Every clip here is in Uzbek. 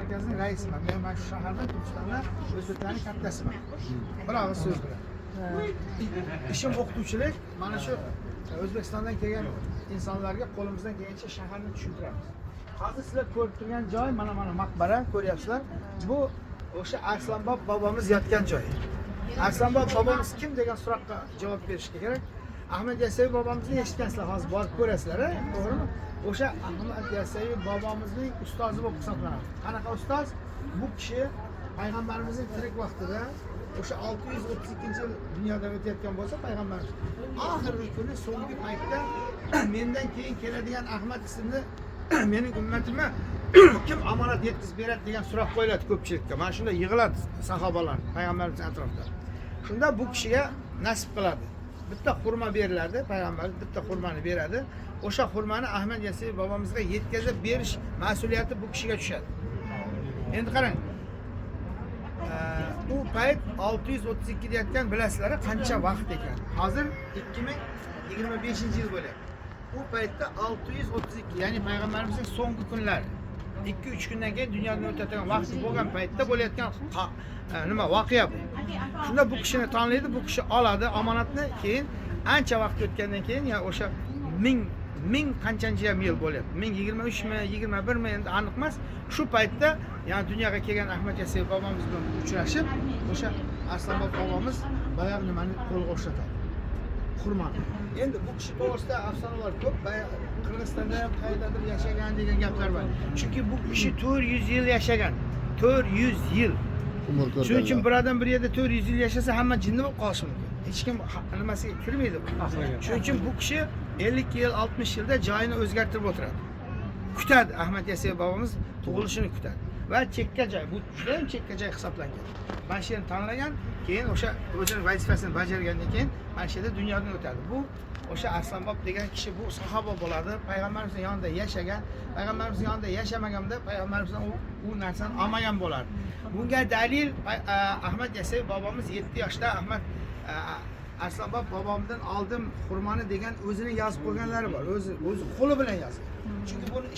markazining raisiman. Men mana shu shaharda Turkistonda o'zbeklarning kattasiman. Bravo so'z bilan. İşim o'qituvchilik, mana shu O'zbekistondan kelgan insonlarga qo'limizdan kelgancha shaharni tushuntiramiz. Hozir sizlar ko'rib turgan joy mana maqbara ko'ryapsizlar. Bu o'sha Arslanbob bobomiz yotgan joy. Arslanbob bobomiz kim degan so'roqqa javob berishga kerak. Ahmad Yasaviy bobomizni eshitgansizlar, hozir borib ko'rasizlar, to'g'rimi? O'sha Ahmad Yasaviy bobomizning ustozi bo'lib hisoblanadi. Qanaqa ustoz? Bu kishi payg'ambarimizning tirik vaqtida o'sha 632-yil dunyodan o'tayotgan bo'lsa payg'ambarimiz oxirgi kuni so'nggi paytda mendan keyin keladigan Ahmad ismli mening ummatimga kim omonat yetkazib beradi degan so'roq qo'yiladi ko'pchilikka. Mana shunda yig'iladi sahobalar payg'ambarimiz atrofida. Shunda bu kishiga nasib qiladi. Bitta xurmo beriladi, payg'ambarimiz bitta xurmoni beradi. O'sha xurmoni Ahmad Yasaviy bobomizga yetkazib berish mas'uliyati bu kishiga tushadi. Endi qarang. Bu payt 632 deyotgan bilasizlar qancha vaqt ekan. Hozir 2025-yil bo'lyapti. Bu paytda 632, ya'ni payg'ambarimizning so'nggi kunlari 2-3 kundan keyin dunyodan o'tadigan vaqt bo'lgan paytda bo'layotgan nima voqea bu. Shunda bu kishini tanlaydi, bu kishi oladi omonatni, keyin ancha vaqt o'tgandan keyin ya o'sha ming qanchanchi yil bo'lyapti. 1023 mi, 21 mi endi aniq emas. Shu paytda ya'ni dunyoga kelgan Ahmad Yasaviy bobomiz bilan uchrashib, o'sha Arslanbob bobomiz boyagi nimani qo'lga o'xshatadi. Xurmoni. Endi bu kishi to'g'risida afsonalar ko'p. Qirg'izistonda ham qayerdadir yashagan degan gaplar bor. Chunki bu kishi 400 yil yashagan. 400 yil. Shuning uchun bir odam bir yerda 400 yil yashasa hamma jinni bo'lib qolishi mumkin. Hech kim nimasiga kirmaydi bu. Shuning uchun bu kishi 50 yil, 60 yilda joyini o'zgartirib o'tiradi. Kutadi, Ahmad Yasaviy bobomiz tug'ilishini kutadi. Va chekka joy, bu juda ham chekka joy hisoblangan. Mana shu yerni tanlagan, keyin o'sha o'zining vazifasini bajargandan keyin mana shu yerda dunyodan o'tadi. Bu o'sha Arslanbob degan kishi bu sahoba bo'ladi, payg'ambarimizning yonida yashagan, payg'ambarimizning yonida yashamaganda payg'ambarimizdan u narsani olmagan bo'lardi. Bunga dalil Ahmad Yasaviy bobomiz 7 yoshda Ahmad Arslanbob bobomdan oldim xurmoni degan o'zini yozib qo'yganlari bor. O'zi qo'li bilan yozgan. Chunki buni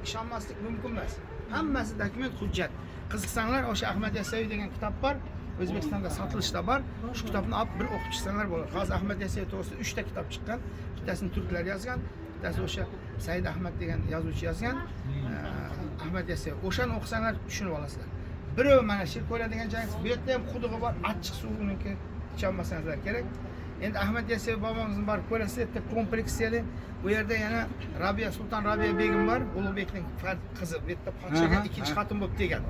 ishonmaslik mumkin emas. Hammasi dokument, hujjat. Qiziqsanglar, o'sha Ahmad Yasaviy degan kitob bor. O'zbekistonda sotilishda bor. Shu kitobni olib bir o'qib chiqsanglar bo'ladi. Hozir Ahmad Yasaviy to'g'risida 3 ta kitob chiqqan. Bittasini turklar yozgan, bittasi o'sha Said Ahmad degan yozuvchi yozgan. Ahmad Yasaviy. O'shani o'qisanglar tushunib olasizlar. Biri mana shu ko'radigan joyingiz, bu yerda ham qudugi bor, achchiq suv uniki icholmasangizlar kerak. Endi Ahmad Yasaviy bobomizni borib ko'rasizlar, bitta kompleksiyali. Bu yerda yana Sulton Rabiya begim bor, Ulug'bekning qizi. Bu yerda podshoga ikkinchi xotin bo'lib tegan.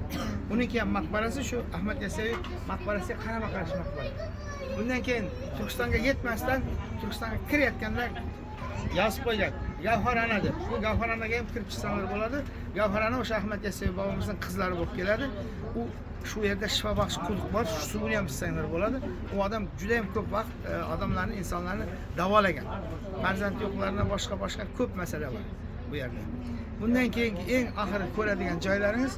Uniki ham maqbarasi shu Ahmad Yasaviy maqbarasiga qarama-qarshi maqbara. Bundan keyin Turkistonga yetmasdan Turkistonga kirayotganlar yozib qo'ygan. Gavharana deb. Bu gavharanaga ham kirib chiqsalar bo'ladi. Gavharana o'sha Ahmad Yasaviy bobomizning qizlari bo'lib keladi. U shu yerda shifobaxsh quduq bor, shu suvni ham ichsanglar bo'ladi. U odam juda ham ko'p vaqt odamlarni, insonlarni davolagan. Farzand yo'qlardan boshqa ko'p masala bor bu yerda. Bundan keyingi eng oxirgi ko'radigan joylaringiz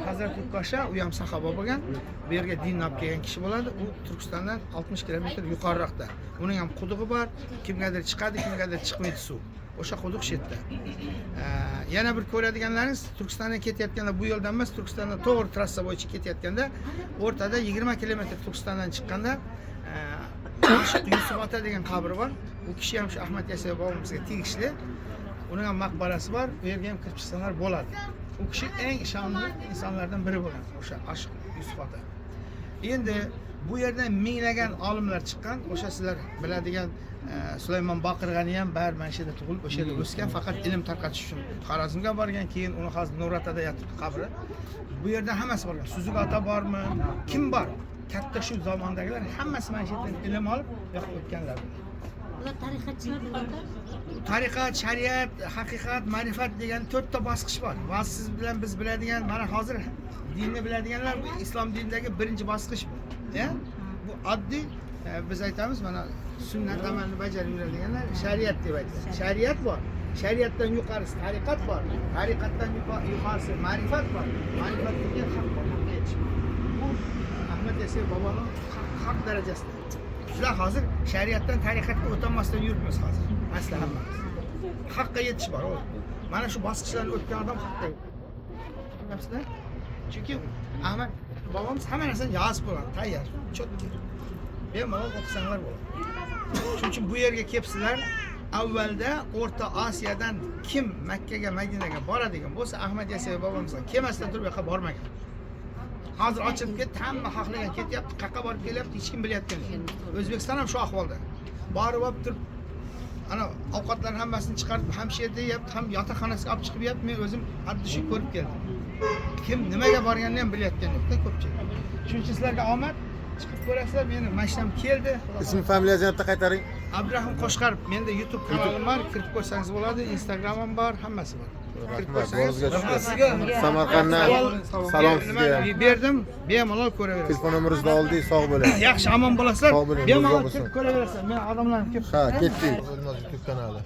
Hazrat Ukosha, u ham sahoba bo'lgan. Bu yerga din olib kelgan kishi bo'ladi. U Turkistondan 60 kilometr yuqoriroqda. Uning ham qudug'i bor. Kimgadir chiqadi, kimgadir chiqmaydi suv. O'sha quduq shu yerda. Yana bir ko'radiganlaringiz Turkistondan ketayotganda bu yo'ldan emas, Turkistondan to'g'ri trassa bo'yicha ketayotganda o'rtada 20 kilometr Turkistondan chiqqanda Yusuf ota degan qabri bor. U kishi ham shu Ahmad Yasaviy bobomizga tegishli. Uning ham maqbarasi bor. Bu yerga ham kirib chiqsanglar bo'ladi. U kishi eng ishonchli insonlardan biri bo'lgan, o'sha Ashq Yusuf ota. Endi bu yerdan minglagan olimlar chiqqan, o'sha sizlar biladigan Sulaymon Boqirg'ani ham bar mana shu yerda tug'ilib, o'sha yerda o'sgan, faqat ilm tarqatish uchun Xorazmga borgan, keyin uni hozir Nuratada yotibdi qabri. Bu yerda hammasi borgan. Suzuk ota bormi? Kim bor? Katta shu zamondagilar hammasi mana shu yerdan ilm olib yo'qib o'tganlar. Ular tariqatchilar bo'ladi. Tariqat, shariat, haqiqat, ma'rifat degan 4 ta bosqich bor. Va siz bilan biz biladigan, mana hozir dinni biladiganlar bu islom dinidagi birinchi bosqich bu. Ya? Bu oddiy biz aytamiz mana sunnat amalni bajarib yuradiganlar shariat deb aytadi. Shariat bor. Shariatdan yuqorisi tariqat bor. Tariqatdan yuqorisi ma'rifat bor. Ma'rifat degan haq bor. Bu Ahmad Yasaviy boboning haq darajasida. Sizlar hozir shariatdan tariqatga o'tolmasdan yuribmiz hozir. Asli hammamiz. Haqqa yetish bor. Mana shu bosqichlarni o'tgan odam haqqa tushunayapsizlar? Chunki Ahmad bobomiz hamma narsani yozib qo'ygan, tayyor, chotki. Bemalol o'qisanglar bo'ladi. Shuning uchun bu yerga kelibsizlar. Avvalda O'rta Osiyodan kim Makkaga, Madinaga boradigan bo'lsa, Ahmad Yasayev bobomizga kelmasdan turib yoqqa bormagan. Hozir ochilib ketdi, hamma xohlagan ketyapti, qayerga borib kelyapti, hech kim bilayotgan yo'q. O'zbekiston ham shu ahvolda. Borib olib turib ana ovqatlarning hammasini chiqarib hamshirda yeyapti, ham yotoqxonasiga olib chiqib yeyapti. Men o'zim xuddi shu ko'rib keldim. Kim nimaga borganini ham bilayotgan yo'q-da ko'pchilik. Shuning uchun sizlarga omad. Chiqib ko'rasizlar, meni mashinam keldi. Ism familiyangizni yana qaytaring. Abdurahim Qo'shqarov, menda YouTube kanalim bor, kirib ko'rsangiz bo'ladi, Instagramim bor, hammasi bor. Kirib ko'rsangiz. Samarqanddan salom sizga. Berdim, bemalol ko'raverasiz. Telefon nomeringizni oldik, sog' bo'ling. Yaxshi, omon bo'lasizlar. Sog' bo'ling, Bemalol bo'lsin. kirib ko'raverasizlar. Men odamlarni ko'p Ha, ketdik. YouTube kanali.